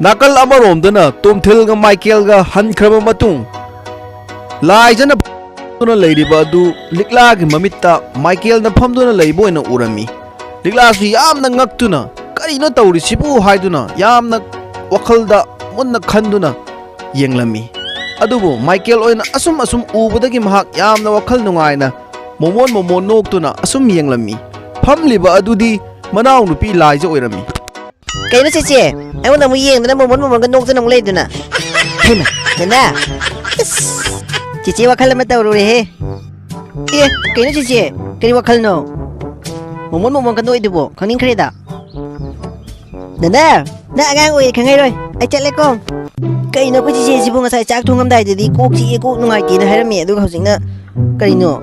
Nakal amarom Tomthil ga Michael ga hankraba matung laijana na leiriba adu likla gi mamitta Michael na phamduna leibo ina urami likla su yamna ngaktuna karino tawri sibu haiduna yamna wakhalda munna khanduna yenglami adubu Michael oina asum ubadagi mahak yamna wakhal nungaina momon noktuna asum yenglami phamliba adudi manaw nupi laija oirami Kayo na Cici, ayaw na mo yeng na momon ganok sa nang lay doon na. Hey ma, dana. Cici wakal na matawro he. Kayo na Cici, kayo wakal no. Momon ganok ito po, kang kreda. Dana, naagang uy, kang ngayon ay chat ko. Kayo na ko Cici, sibo nga sa chak tungam dahil di kuk si kuk nung ay kinaharami ado kausing na kayo no.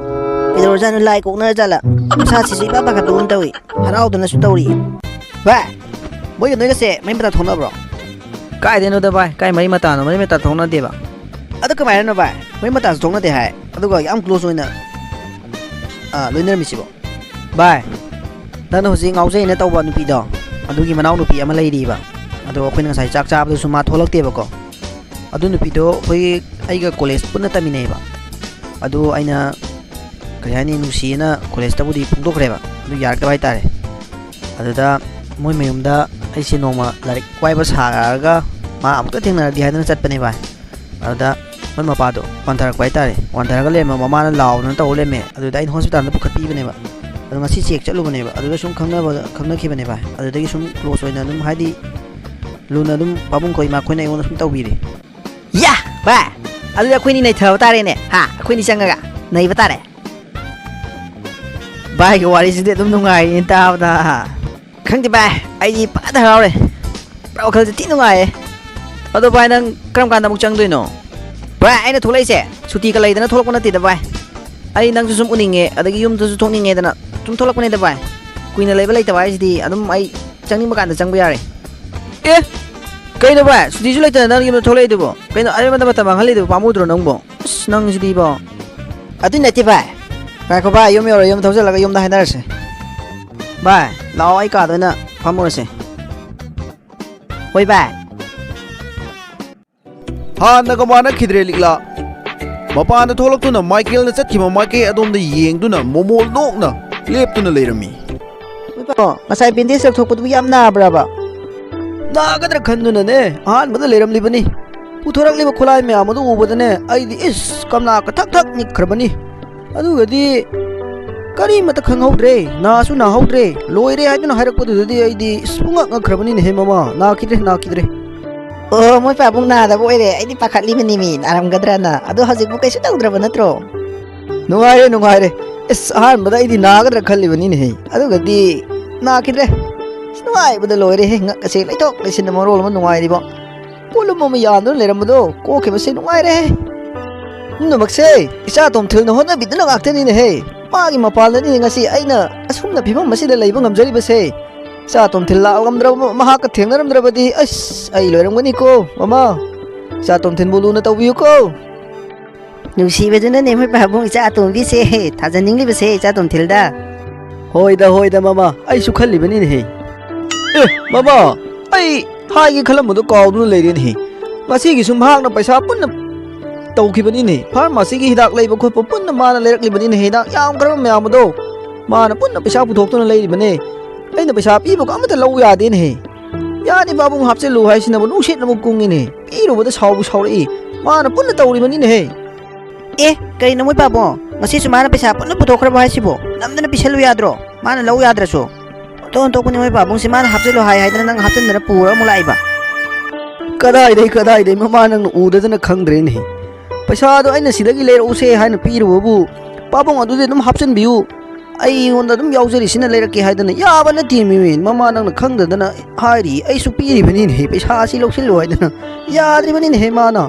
Pero saan nung lai kuk na jala, sa Cici ipapakatuon daw eh. Haraw doon na sutawri. Ba? Boy noi gase mai mata thona bro kai de no da bai kai mai mata no mai mata thona de ba adu ka mai no bai mai mata thona de hai adu ga yam close oina loiner mi sibo bai dan no jing ngau jai na taw ba nupi do adu gi manau nupi ama lai ri ba adu khoi na sai chak cha ba su ma tholak te ba ko adu nupi do khoi ai ga college punna tami nei ba adu aina kayani nusi na college ta budi pungdok re ba adu yar ka bai tare adu da moi mayum da ai si noma larik kwai ba sa ga ma am ka thingna di hadan chat pane bai ada moi ma pa do wanthar kwai tare wanthar ga le ma mama na law na taw le me adu da in hospital na pukhat pi bane ba adu ngasi check chat lu bane ba adu da sum khangna ki bane ba adu da gi sum close oina dum haidi luna dum babung koi ma khoi na yong sum taw bi re ya ba adu da khoi ni nei thaw tare ne ha khoi ni changa ga nei ba tare ba gi wari si de dum nungai in taw da khang ti bai ai pa da hao re bao khal ti nungai ado bai nang kram kan da muk chang doi no bai ai na tholai se suti ka lai da na tholak na ti da bai ai nang sum uninge adagi yum su thokninge da na tum tholak ne da bai kuina lai ba lai ta bai si adum ai changni ma kan da chang ba yare kai da bai suti ju lai ta nang yum tholai de bo kai no ai ma da mata mang hali de pamu dro nang bo nang si di bo adu na ti bai bai ko bai yum yum thau la ga yum da hai da se bai lao ai cả rồi nè pha mua xe oi bai ha na kamana khidre likla mapa na tholak tu na Michael na chat ki ma Michael adom da yeng tu na momol nok na lep tu na leirami oi ba masai bindi sak thok pu yam na bra ba na ga dra khan nu na ne han ma da leiram li bani putorak li ba khulai me amadu u ba da ne ai di is kamna ka thak ni khrbani adu ga di kari mata khang haudre na su na haudre loire hai na harak pu di ai di spunga nga khrbani ne he mama na kidre oh moi pa bung na da boi re ai di pakhat li mani mi aram gadra na adu haji bu kai su tang dra ba na tro nungai re is han ba ai di na gadra khalli bani ne he adu ga di na kidre nungai bu da loire he nga ka se lai tok le sin na rol ma nungai di ba pulu mo ma yan do le ram do ko ke ba se nungai re nu mak se isa tom thil no hona bi da ngak te ni ne he Pagi mapal na ni ngasi ay na asum na bimang masih lalay bang gamjali ba say sa tom thil la algam dra mahaka theng naram dra badi as ay loiram gani ko mama sa tom thin bulu na tawiyo ko nusi ba dun na ne mai babong isa tom bi se thajaning li ba se isa tom thil da hoi da mama ay su khali bani ne mama ai hai gi khalam do kaw du leire ni ngasi gi sum hak na paisa pun na tàu khi bani ne pharmacy gi hidak leiba khot pun na mana lerak li bani ne hidak yam karam yam do mana pun na paisa puthok to na lei bane ai na paisa pi bo ka amata lau ya de ne ya ni babung hap che lu hai sina bo nu shet na bo kung ni pi ro bo da sau ri mana pun na tawri bani ne kai na moi babo ngasi su mana paisa pun na puthok khra ba hai sibo namda na pisal ya dro mana lau ya dra so ton to kun moi babung si mana hap che lu hai da nang hap chen na pura mu lai ba kadai dei mama nang u da na khang dre ni paisa do aina sidagi leir use haina piru bu babong adu de dum hapchen biu ai honda dum yaujari sina leirak ki haidana ya ba na ti mi mama nang na khangda dana hairi ai su piri bani ne paisa si loksil lo haidana ya dri bani ne mana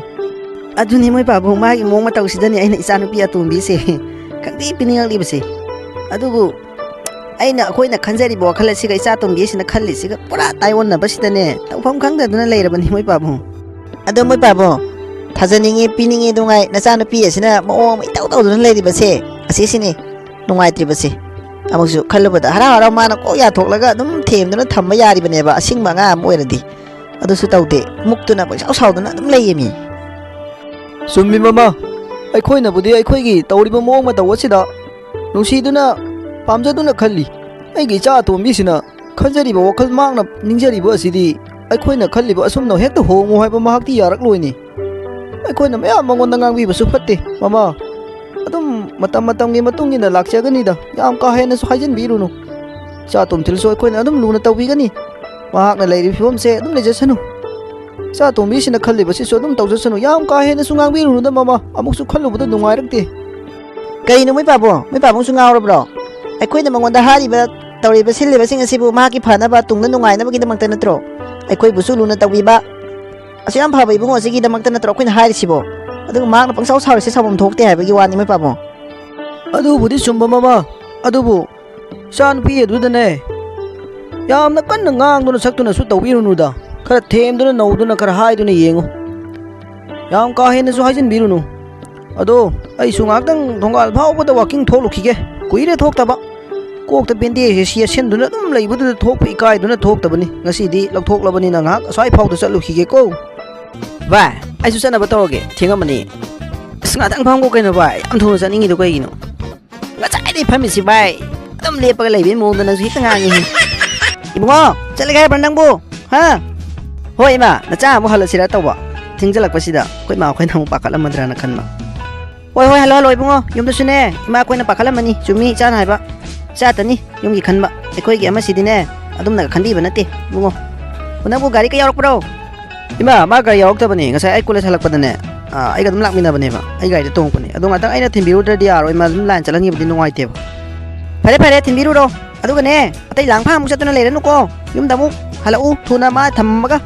adu ni moi babong ma gi mong ma taw sidani aina isa nu pi atum bi se khangdi piningal li base adu bu aina khoi na khanjari bo khala si ga isa tum bi sina khalli si ga pura taiwan na basidane tawfam khangda dana leirabani moi babong adu moi babong Thajaningi piningi dungai nacha nupi asina mo mai taw taw dun lei di base asi sini nungai tri base ꯑꯃꯨꯛꯁꯨ ꯈꯜꯂꯨꯕꯗ ꯍꯔꯥꯎ ꯍꯔꯥꯎ ꯃꯥꯅ ꯀꯣꯛ ꯌꯥꯊꯣꯛꯂꯒ ꯑꯗꯨꯝ ꯊꯦꯝꯗꯨꯅ ꯊꯝꯕ ꯌꯥꯔꯤꯕꯅꯦꯕ ꯑꯁꯤꯡꯕ ꯑꯉꯥꯡ ꯑꯃ ꯑꯣꯏꯔꯗꯤ ꯑꯗꯨꯁꯨ ꯇꯧꯗꯦ ꯃꯨꯛꯇꯨꯅ ꯄꯪꯁꯥꯎ ꯁꯥꯎꯗꯨꯅ ꯑꯗꯨꯝ ꯂꯩꯌꯦꯃꯤ ꯆꯨꯝꯃꯤ ꯃꯃꯥ ꯑꯩꯈꯣꯏꯅꯕꯨꯗꯤ ꯑꯩꯈꯣꯏꯒꯤ ꯇꯧꯔꯤꯕ ꯃꯑꯣꯡ ꯃꯇꯧ ꯑꯁꯤꯗ ꯅꯨꯡꯁꯤꯗꯨꯅ ꯄꯥꯝꯖꯗꯨꯅ ꯈꯜꯂꯤ ꯑꯩꯒꯤ ꯏꯆꯥ ꯑꯇꯣꯝꯕꯤꯁꯤꯅ ꯈꯟꯖꯔꯤꯕ ꯋꯥꯈꯜ ꯃꯥꯡꯅ ꯅꯤꯡꯖꯔꯤꯕ ꯑꯁꯤꯗꯤ ꯑꯩꯈꯣꯏꯅ ꯈꯜꯂꯤꯕ ꯑꯁꯨꯝꯅ ꯍꯦꯛꯇ ꯍꯣꯡꯉꯨ ꯍꯥꯏꯕ ꯃꯍꯥꯛꯇꯤ ꯌꯥꯔꯛꯂꯣꯏꯅꯤ ꯑꯩꯈꯣꯏꯅ ꯃꯌꯥꯝ ꯃꯉꯣꯟꯗ ꯉꯥꯡꯕꯤꯕꯁꯨ ꯐꯠꯇꯦ ꯃꯃꯥ ꯑꯗꯨꯝ ꯃꯇꯝꯒꯤ ꯃꯇꯨꯡ ꯏꯟꯅ ꯂꯥꯛꯆꯒꯅꯤꯗ ꯌꯥꯝ ꯀꯥ ꯍꯦꯟꯅꯁꯨ ꯍꯥꯏꯖꯤꯟꯕꯤꯔꯨꯅꯨ ꯏꯆꯥ ꯇꯣꯝꯊꯤꯜꯁꯨ ꯑꯩꯈꯣꯏꯅ ꯑꯗꯨꯝ ꯂꯨꯅ ꯇꯧꯕꯤꯒꯅꯤ ꯃꯍꯥꯛꯅ ꯂꯩꯔꯤꯕ ꯐꯤꯕꯝꯁꯦ ꯑꯗꯨꯝ ꯂꯩꯖꯁꯅꯨ ꯏꯆꯥ ꯇꯣꯝꯕꯤꯁꯤꯅ ꯈꯜꯂꯤꯕꯁꯤꯁꯨ ꯑꯗꯨꯝ ꯇꯧꯖꯁꯅꯨ ꯌꯥꯝ ꯀꯥ ꯍꯦꯟꯅꯁꯨ ꯉꯥꯡꯕꯤꯔꯨꯅꯨꯗ ꯃꯃꯥ ꯑꯃꯨꯛꯁꯨ ꯈꯜꯂꯨꯕꯗ ꯅꯨꯡꯉꯥꯏꯔꯛꯇꯦ ꯀꯩꯅꯣ ꯃꯣꯏ ꯄꯥꯕꯨꯡꯁꯨ ꯉꯥꯎꯔꯕ꯭ꯔꯣ ꯑꯩꯈꯣꯏꯅ ꯃꯉꯣꯟꯗ ꯍꯥꯏꯔꯤꯕ ꯇꯧꯔꯤꯕ ꯁꯤꯜꯂꯤꯕꯁꯤꯡ ꯑꯁꯤꯕꯨ ꯃꯍꯥꯛꯀꯤ ꯐꯅꯕ ꯇꯨꯡꯗ ꯅꯨꯡꯉꯥꯏꯅꯕꯒꯤꯗꯃꯛꯇ ꯅꯠꯇ꯭ꯔꯣ ꯑꯩꯈꯣꯏꯕꯨꯁꯨ ꯂꯨꯅ ꯇꯧꯕꯤꯕ ꯑꯁꯨꯛ ꯌꯥꯝ ꯐꯕ ꯏꯕꯨꯡꯉꯣ ꯑꯁꯤꯒꯤꯗꯃꯛꯇ ꯅꯠꯇ꯭ꯔꯣ ꯑꯩꯈꯣꯏꯅ ꯍꯥꯏꯔꯤꯁꯤꯕꯣ ꯑꯗꯨꯒ ꯃꯍꯥꯛꯅ ꯄꯪꯁꯥꯎ ꯁꯥꯎꯔꯤꯁꯦ ꯁꯥꯎꯐꯝ ꯊꯣꯛꯇꯦ ꯍꯥꯏꯕꯒꯤ ꯋꯥꯅꯤ ꯃꯣꯏ ꯄꯥꯕꯨꯡ ꯑꯗꯨꯕꯨꯗꯤ ꯆꯨꯝꯕ ꯃꯃꯥ ꯑꯗꯨꯕꯨ ꯏꯆꯥ ꯅꯨꯄꯤ ꯑꯗꯨꯗꯅꯦ ꯌꯥꯝꯅ ꯀꯟꯅ ꯉꯥꯡꯗꯨꯅ ꯁꯛꯇꯨꯅꯁꯨ ꯇꯧꯕꯤꯔꯨꯅꯨꯗ ꯈꯔ ꯊꯦꯝꯗꯨꯅ ꯅꯧꯗꯨꯅ ꯈꯔ ꯍꯥꯏꯗꯨꯅ ꯌꯦꯡꯉꯨ ꯌꯥꯝ ꯀꯥ ꯍꯦꯟꯅꯁꯨ ꯍꯥꯏꯖꯤꯟꯕꯤꯔꯨꯅꯨ ꯑꯗꯣ ꯑꯩꯁꯨ ꯉꯥꯏꯍꯥꯛꯇꯪ ꯊꯣꯡꯒꯥꯜ ꯐꯥꯎꯕꯗ ꯋꯥꯛꯀꯤꯡ ꯊꯣꯛꯂꯨꯈꯤꯒꯦ ꯀꯨꯏꯔꯦ ꯊꯣꯛꯇꯕ ꯀꯣꯛꯇ ꯕꯦꯟꯗꯦꯖꯁꯦ ꯌꯦꯠꯁꯤꯟꯗꯨꯅ ꯑꯗꯨꯝ ꯂꯩꯕꯗꯨꯗ ꯊꯣꯛꯄ ꯏꯀꯥꯏꯗꯨꯅ ꯊꯣꯛꯇꯕꯅꯤ ꯉꯁꯤꯗꯤ ꯂꯧꯊꯣꯛꯂꯕꯅꯤꯅ ꯉꯥꯏꯍꯥꯛ ꯑꯁ꯭ꯋꯥꯏ ꯐꯥꯎꯗ ꯆꯠꯂꯨꯈꯤꯒꯦꯀꯣ ꯚꯥꯏ ꯑꯩꯁꯨ ꯆꯠꯅꯕ ꯇꯧꯔꯒꯦ ꯊꯦꯡꯉꯝꯃꯅꯤ ꯑꯁ ꯉꯥꯛꯇꯪ ꯐꯝꯒꯣ ꯀꯩꯅꯣ ꯚꯥꯏ ꯌꯥꯝ ꯊꯨꯅ ꯆꯠꯅꯤꯡꯉꯤꯗꯣ ꯀꯩꯒꯤꯅꯣ ꯉꯁꯥꯏꯗꯩ ꯐꯝꯃꯤꯁꯤ ꯚꯥꯏ ꯑꯗꯨꯝ ꯂꯦꯞꯄꯒ ꯂꯩꯕꯒꯤ ꯃꯑꯣꯡꯗ ꯅꯪꯁꯨ ꯍꯦꯛꯇ ꯉꯥꯡꯉꯤꯍꯦ ꯏꯕꯨꯡꯉꯣ ꯆꯠꯂꯒꯦ ꯍꯥꯏꯕ꯭ꯔꯥ ꯅꯪꯕꯨ ꯍꯥ ꯍꯣꯏ ꯏꯃꯥ ꯅꯆꯥ ꯑꯃꯨꯛ ꯍꯜꯂꯁꯤꯔ ꯇꯧꯕ ꯊꯦꯡꯖꯜꯂꯛꯄꯁꯤꯗ ꯑꯩꯈꯣꯏ ꯏꯃꯥ ꯑꯩꯈꯣꯏꯅ ꯑꯃꯨꯛ ꯄꯥꯈꯠꯂꯝꯃꯗ꯭ꯔꯅ ꯈꯟꯕ ꯍꯣꯏ ꯍꯜꯂꯣ ꯏꯕꯨꯡꯉꯣ ꯌꯨꯝꯗꯁꯨꯅꯦ ꯏꯃꯥ ꯑꯩꯈꯣꯏꯅ ꯄꯥꯈꯠꯂꯝꯃꯅꯤ ꯆꯨꯝꯃꯤ ꯏꯆꯥꯅ ꯍꯥꯏꯕ ꯆꯥꯇꯅꯤ ꯌꯨꯝꯒꯤ ꯈꯟꯕ ꯑꯩꯈꯣꯏꯒꯤ ꯑꯃꯁꯤꯗꯤꯅꯦ ꯑꯗꯨꯝꯅꯒ ꯈꯟꯕꯤꯕ ꯅꯠꯇꯦ ꯏꯕꯨꯡꯉꯣ ꯅꯪꯕꯨ ꯒꯥꯔꯤꯒ ꯌꯥꯎꯔꯛꯄ꯭ꯔꯣ ꯏꯃꯥ ꯃꯥ ꯒꯥꯔꯤ ꯌꯥꯎꯔꯛꯇꯕꯅꯤ ꯉꯁꯥꯏ ꯑꯩ ꯀꯣꯂꯦꯖ ꯍꯜꯂꯛꯄꯗꯅꯦ ꯑꯩꯒ ꯑꯗꯨꯝ ꯂꯥꯛꯃꯤꯟꯅꯕꯅꯦꯕ ꯑꯩ ꯒꯥꯔꯤꯗ ꯇꯣꯡꯉꯛꯄꯅꯦ ꯑꯗꯣ ꯉꯥꯛꯇꯪ ꯑꯩꯅ ꯊꯤꯟꯕꯤꯔꯨꯗ꯭ꯔꯗꯤ ꯌꯥꯔꯣꯏ ꯃꯥ ꯑꯗꯨꯝ ꯂꯥꯏꯟ ꯆꯠꯍꯟꯈꯤꯕꯗꯤ ꯅꯨꯡꯉꯥꯏꯇꯦꯕ ꯐꯔꯦ ꯊꯤꯟꯕꯤꯔꯨꯔꯣ ꯑꯗꯨꯒꯅꯦ ꯑꯇꯩ ꯂꯥꯡꯐꯥꯡ ꯑꯃꯨꯛ ꯆꯠꯇꯨꯅ ꯂꯩꯔꯅꯨꯀꯣ ꯌꯨꯝꯗ ꯑꯃꯨꯛ ꯍꯜꯂꯛꯎ ꯊꯨꯅ ꯃꯥ ꯊꯝꯃꯝꯃꯒ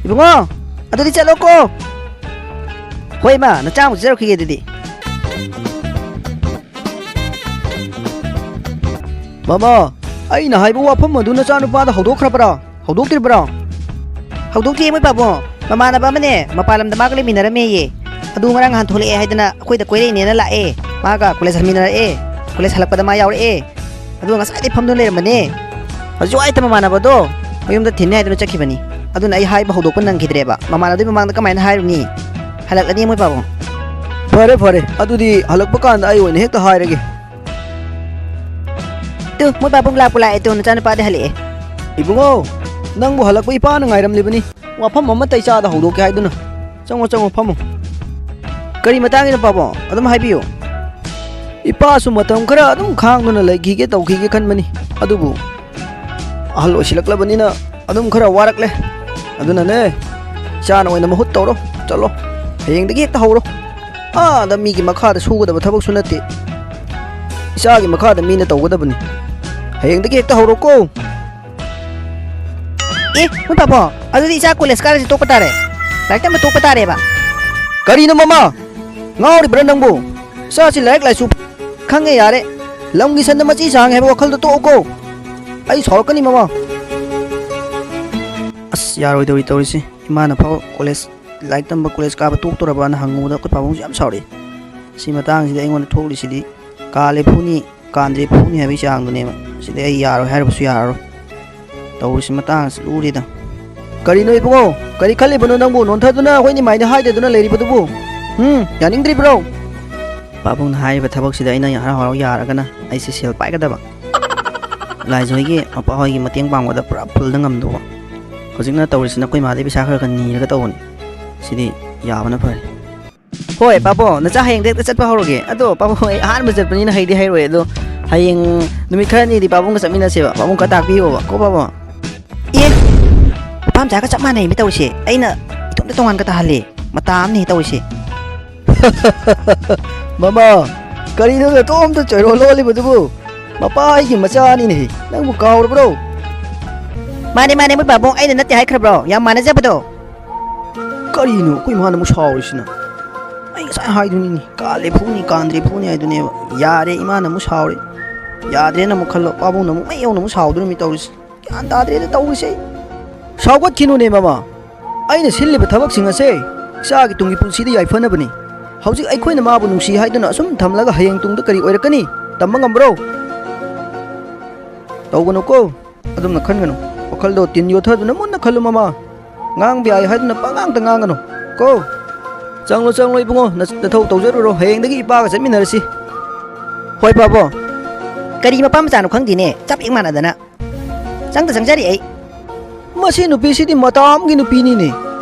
ꯏꯕꯨꯡꯉꯣ ꯑꯗꯨꯗꯤ ꯆꯠꯂꯣꯀꯣ ꯍꯣꯏ ꯏꯃꯥ ꯅꯆꯥ ꯑꯃꯨꯛ ꯆꯠꯆꯔꯛꯈꯤꯒꯦ ꯑꯗꯨꯗꯤ ꯃꯃꯥ ꯑꯩꯅ ꯍꯥꯏꯕ ꯋꯥꯐꯝ ꯑꯗꯨ ꯅꯆꯥꯅꯨꯄꯥꯗ ꯍꯧꯗꯣꯛꯈ꯭ꯔꯕ꯭ꯔꯥ ꯍꯧꯗꯣꯛꯇ꯭ꯔꯤꯕ꯭ꯔꯥ ꯍꯧꯗꯣꯛꯇꯦ ꯃꯣꯏ ꯄꯥꯕꯨꯡ ꯃꯃꯥꯟꯅꯕ ꯑꯃꯅꯦ ꯃꯄꯥꯟ ꯂꯝꯗ ꯃꯥꯒ ꯂꯩꯃꯤꯟꯅꯔꯝꯃꯦꯌꯦ ꯑꯗꯨ ꯉꯔꯥꯡ ꯅꯍꯥꯟ ꯊꯣꯛꯂꯛꯑꯦ ꯍꯥꯏꯗꯅ ꯑꯩꯈꯣꯏꯗ ꯀꯣꯏꯔꯛꯏꯅꯦꯅ ꯂꯥꯛꯑꯦ ꯃꯥꯒ ꯀꯣꯂꯦꯖ ꯍꯟꯃꯤꯟꯅꯔꯛꯑꯦ ꯀꯣꯂꯦꯖ ꯍꯜꯂꯛꯄꯗ ꯃꯥ ꯌꯥꯎꯔꯛꯑꯦ ꯑꯗꯨꯒ ꯉꯁꯥꯏꯗꯩ ꯐꯝꯗꯨꯅ ꯂꯩꯔꯝꯕꯅꯦ ꯍꯧꯖꯤꯛ ꯋꯥꯏꯇ ꯃꯃꯥꯟꯅꯕꯗꯣ ꯃꯌꯨꯝꯗ ꯊꯤꯟꯅꯤ ꯍꯥꯏꯗꯨꯅ ꯆꯠꯈꯤꯕꯅꯤ ꯑꯗꯨꯅ ꯑꯩ ꯍꯥꯏꯕ ꯍꯧꯗꯣꯛꯄ ꯅꯪꯈꯤꯗ꯭ꯔꯦꯕ ꯃꯃꯥꯟꯅꯕꯗꯨꯒꯤ ꯃꯃꯥꯡꯗ ꯀꯃꯥꯏꯅ ꯍꯥꯏꯔꯨꯅꯤ ꯍꯜꯂꯛꯂꯅꯤ ꯃꯣꯏ ꯄꯥꯕꯨꯡ ꯐꯔꯦ ꯑꯗꯨꯗꯤ ꯍꯜꯂꯛꯄ ꯀꯥꯟꯗ ꯑꯩ ꯑꯣꯏꯅ ꯍꯦꯛꯇ ꯍꯥꯏꯔꯒꯦ ꯇꯨ ꯃꯣꯏ ꯄꯥꯕꯨꯡ ꯂꯥꯛꯄꯨ ꯂꯥꯛꯑꯦ ꯇꯨ ꯅꯆꯥꯅꯨꯄꯥꯗꯤ ꯍꯜꯂꯛꯑꯦ ꯏꯕꯨꯡꯉꯣ ꯅꯪꯕꯨ ꯍꯜꯂꯛꯄ ꯏꯄꯥꯅ ꯉꯥꯏꯔꯝꯂꯤꯕꯅꯤ ꯋꯥꯐꯝ ꯑꯃ ꯏꯆꯥꯗ ꯍꯧꯗꯣꯛꯀꯦ ꯍꯥꯏꯗꯨꯅ ꯆꯪꯉꯣ ꯐꯝꯃꯣ ꯀꯔꯤ ꯃꯇꯥꯡꯒꯤꯅꯣ ꯄꯥꯕꯨꯡ ꯑꯗꯨꯝ ꯍꯥꯏꯕꯤꯌꯨ ꯏꯄꯥꯁꯨ ꯃꯇꯝ ꯈꯔ ꯑꯗꯨꯝ ꯈꯥꯡꯗꯨꯅ ꯂꯩꯈꯤꯒꯦ ꯇꯧꯈꯤꯒꯦ ꯈꯟꯕꯅꯤ ꯑꯗꯨꯕꯨ ꯑꯍꯜ ꯑꯣꯏꯁꯤꯜꯂꯛꯂꯕꯅꯤꯅ ꯑꯗꯨꯝ ꯈꯔ ꯋꯥꯔꯛꯂꯦ ꯑꯗꯨꯅꯅꯦ ꯏꯆꯥꯅ ꯑꯣꯏꯅ ꯃꯍꯨꯠ ꯇꯧꯔꯣ ꯆꯠꯂꯣ ꯍꯌꯦꯡꯗꯒꯤ ꯍꯦꯛꯇ ꯍꯧꯔꯣ ꯑꯥꯗ ꯃꯤꯒꯤ ꯃꯈꯥꯗ ꯁꯨꯒꯗꯕ ꯊꯕꯛꯁꯨ ꯅꯠꯇꯦ ꯏꯆꯥꯒꯤ ꯃꯈꯥꯗ ꯃꯤꯅ ꯇꯧꯒꯗꯕꯅꯤ ꯍꯌꯦꯡꯗꯒꯤ ꯍꯦꯛꯇ ꯍꯧꯔꯣꯀꯣ ꯃꯣꯏ ꯄꯥꯕꯨꯡ ꯑꯗꯨꯗꯤ ꯏꯆꯥ ꯀꯣꯂꯦꯖ ꯀꯥꯔꯁꯤ ꯇꯣꯛꯄ ꯇꯥꯔꯦ ꯂꯥꯏꯔꯤꯛ ꯇꯝꯕ ꯇꯣꯛꯄ ꯇꯥꯔꯦꯕ ꯀꯔꯤꯅꯣ ꯃꯃꯥ ꯉꯥꯎꯔꯤꯕ꯭ꯔꯥ ꯅꯪꯕꯨ ꯏꯆꯥꯁꯤ ꯂꯥꯏꯔꯤꯛ ꯂꯥꯏꯁꯨ ꯈꯪꯉꯦ ꯌꯥꯔꯦ ꯂꯝꯒꯤ ꯁꯟꯗ ꯃꯆꯤ ꯁꯥꯡꯉꯦ ꯍꯥꯏꯕ ꯋꯥꯈꯜꯗꯣ ꯇꯣꯛꯑꯣꯀꯣ ꯑꯩ ꯁꯥꯎꯔꯛꯀꯅꯤ ꯃꯃꯥ ꯑꯁ ꯌꯥꯔꯣꯏꯗꯧꯔꯤ ꯇꯧꯔꯤꯁꯤ ꯏꯃꯥꯅ ꯐꯥꯎ ꯀꯣꯂꯦꯖ ꯂꯥꯏꯔꯤꯛ ꯇꯝꯕ ꯀꯣꯂꯦꯖ ꯀꯥꯕ ꯇꯣꯛꯇꯣꯔꯕꯅ ꯍꯪꯉꯨꯕꯗ ꯑꯩꯈꯣꯏ ꯄꯥꯕꯨꯡꯁꯨ ꯌꯥꯝ ꯁꯥꯎꯔꯛꯏ ꯁꯤ ꯃꯇꯥꯡꯁꯤꯗ ꯑꯩꯉꯣꯟꯗ ꯊꯣꯛꯂꯤꯁꯤꯗꯤ ꯀꯥꯜꯂꯦ ꯐꯨꯅꯤ ꯀꯥꯟꯗ꯭ꯔꯦ ꯐꯨꯅꯤ ꯍꯥꯏꯕꯒꯤ ꯆꯥꯡꯗꯨꯅꯦꯕ ꯁꯤꯗꯤ ꯑꯩ ꯌꯥꯔꯣꯏ ꯍꯥꯏꯔꯕꯁꯨ ꯌꯥꯔꯔꯣꯏ ꯇꯧꯔꯤꯁꯤ ꯃꯇꯥꯡꯁꯤ ꯂꯨꯔꯦꯗ ꯀꯔꯤꯅꯣ ꯏꯕꯨꯡꯉꯣ ꯀꯔꯤ ꯈꯜꯂꯤꯕꯅꯣ ꯅꯪꯕꯨ ꯅꯣꯟꯊꯗꯨꯅ ꯑꯩꯈꯣꯏ ꯃꯥꯏꯅ ꯍꯥꯏꯗꯗꯨꯅ ꯂꯩꯔꯤꯕꯗꯨꯕꯨ ꯌꯥꯅꯤꯡꯗ꯭ꯔꯤꯕ꯭ꯔꯣ ꯄꯥꯕꯨꯡꯅ ꯍꯥꯏꯔꯤꯕ ꯊꯕꯛꯁꯤꯗ ꯑꯩꯅ ꯍꯔꯥꯎ ꯌꯥꯔꯒꯅ ꯑꯩꯁꯦ ꯁꯦꯜ ꯄꯥꯏꯒꯗꯕ ꯂꯥꯏꯖꯣꯏꯒꯤ ꯃꯄꯥꯍꯣꯏꯒꯤ ꯃꯇꯦꯡ ꯄꯥꯡꯕꯗ ꯄꯨꯔꯥ ꯐꯨꯜꯗ ꯉꯝꯗꯧꯕ ꯍꯧꯖꯤꯛꯅ ꯇꯧꯔꯤꯁꯤꯅ ꯑꯩꯈꯣꯏ ꯃꯥꯗꯩ ꯄꯩꯁꯥ ꯈꯔ ꯅꯤꯔꯒ ꯇꯧꯕꯅꯤ ꯁꯤꯗꯤ ꯌꯥꯕꯅ ꯐꯔꯦ ꯍꯣꯏ ꯄꯥꯕꯨꯡ ꯅꯆꯥ ꯍꯌꯦꯡꯗ ꯍꯦꯛꯇ ꯆꯠꯄ ꯍꯧꯔꯒꯦ ꯑꯗꯣ ꯄꯥꯕꯨꯡ ꯑꯩ ꯑꯍꯥꯟꯕ ꯆꯠꯄꯅꯤꯅ ꯍꯩꯗꯤ ꯍꯩꯔꯣꯏ ꯑꯗꯣ ꯍꯌꯦꯡ ꯅꯨꯃꯤꯠ ꯈꯔꯅꯤꯗꯤ ꯄꯥꯕꯨꯡꯒ ꯆꯠꯃꯤꯟꯅꯁꯦꯕ ꯄꯥꯕꯨꯡ ꯈꯔ ꯇꯥꯛꯄꯤꯌꯣꯕ ꯀꯣ ꯄꯥꯕꯨꯡ ꯅꯨꯄꯥ ꯃꯆꯥꯒ ꯆꯞ ꯃꯥꯟꯅꯩ ꯇꯧꯔꯤꯁꯦ ꯑꯩꯅ ꯏꯇꯣꯝꯇ ꯇꯣꯉꯥꯟꯒ ꯇꯥꯍꯜꯂꯦ ꯃꯇꯥ ꯑꯃꯅꯤ ꯇꯧꯔꯤꯁꯦ ꯃꯃꯥ ꯀꯔꯤꯅꯣ ꯅꯇꯣꯝꯇ ꯆꯣꯏꯔꯣ ꯂꯣꯜꯂꯤꯕꯗꯨꯕꯨ ꯃꯄꯥ ꯑꯩꯒꯤ ꯃꯆꯥꯅꯤꯅꯦ ꯅꯪꯕꯨ ꯀꯥꯎꯔꯕ꯭ꯔꯣ ꯃꯥꯅꯦ ꯃꯣꯏ ꯄꯥꯕꯨꯡ ꯑꯩꯅ ꯅꯠꯇꯦ ꯍꯥꯏꯈ꯭ꯔꯕ꯭ꯔꯣ ꯌꯥꯝ ꯃꯥꯟꯅꯖꯕꯗꯣ ꯀꯔꯤꯅꯣ ꯑꯩꯈꯣꯏ ꯃꯥꯅ ꯑꯃꯨꯛ ꯁꯥꯎꯔꯤꯁꯤꯅ ꯑꯩ ꯉꯁꯥꯏ ꯍꯥꯏꯗꯨꯅꯤꯅꯤ ꯀꯥꯜꯂꯦ ꯐꯨꯅꯤ ꯀꯥꯟꯗ꯭ꯔꯦ ꯐꯨꯅꯤ ꯍꯥꯏꯗꯨꯅꯦꯕ ꯌꯥꯔꯦ ꯏꯃꯥꯅ ꯑꯃꯨꯛ ꯁꯥꯎꯔꯦ ꯌꯥꯗ꯭ꯔꯦꯅ ꯑꯃꯨꯛ ꯈꯜꯂꯣ ꯄꯥꯕꯨꯡꯅ ꯑꯃꯨꯛ ꯃꯩ ꯌꯧꯅ ꯑꯃꯨꯛ ꯁꯥꯎꯗꯣꯔꯤꯃꯤ ꯇꯧꯔꯤꯁꯤ ꯒ꯭ꯌꯥꯟ ꯇꯥꯗ꯭ꯔꯦꯗ ꯇꯧꯔꯤꯁꯦ ꯑꯩ ꯁꯥꯎꯒꯠꯈꯤꯅꯨꯅꯦ ꯃꯃꯥ ꯑꯩꯅ ꯁꯤꯜꯂꯤꯕ ꯊꯕꯛꯁꯤꯡ ꯑꯁꯦ ꯏꯆꯥꯒꯤ ꯇꯨꯡꯒꯤ ꯄꯨꯟꯁꯤꯗ ꯌꯥꯏꯐꯅꯕꯅꯤ ꯍꯧꯖꯤꯛ ꯑꯩꯈꯣꯏꯅ ꯃꯥꯕꯨ ꯅꯨꯡꯁꯤ ꯍꯥꯏꯗꯨꯅ ꯑꯁꯨꯝ ꯊꯝꯂꯒ ꯍꯌꯦꯡ ꯇꯨꯡꯗ ꯀꯔꯤ ꯑꯣꯏꯔꯛꯀꯅꯤ ꯇꯝꯕ ꯉꯝꯕ꯭ꯔꯣ ꯇꯧꯒꯅꯨꯀꯣ ꯑꯗꯨꯝꯅ ꯈꯟꯒꯅꯨ ꯋꯥꯈꯜꯗꯣ ꯇꯤꯟ ꯌꯣꯠꯊꯗꯨꯅ ꯃꯨꯟꯅ ꯈꯜꯂꯨ ꯃꯃꯥ ꯉꯥꯡꯕ ꯌꯥꯏ ꯍꯥꯏꯗꯨꯅ ꯄꯉꯥꯡꯇ ꯉꯥꯡꯒꯅꯨ ꯀꯣ ꯆꯪꯂꯣ ꯏꯕꯨꯡꯉꯣ ꯅꯊꯧ ꯇꯧꯖꯔꯨꯔꯣ ꯍꯌꯦꯡꯗꯒꯤ ꯏꯄꯥꯒ ꯆꯠꯃꯤꯟꯅꯔꯁꯤ ꯍꯣꯏ ꯄꯥꯕꯣ ꯀꯔꯤ ꯃꯄꯥ ꯃꯆꯥꯅꯣ ꯈꯪꯗꯦꯅꯦ ꯆꯞ ꯍꯦꯛ ꯃꯥꯟꯅꯗꯅ ꯆꯪꯖꯔꯤ ꯑꯩ ꯃꯁꯤ ꯅꯨꯄꯤꯁꯤꯗꯤ ꯃꯇꯥ ꯑꯃꯒꯤ ꯅꯨꯄꯤꯅꯤꯅꯦ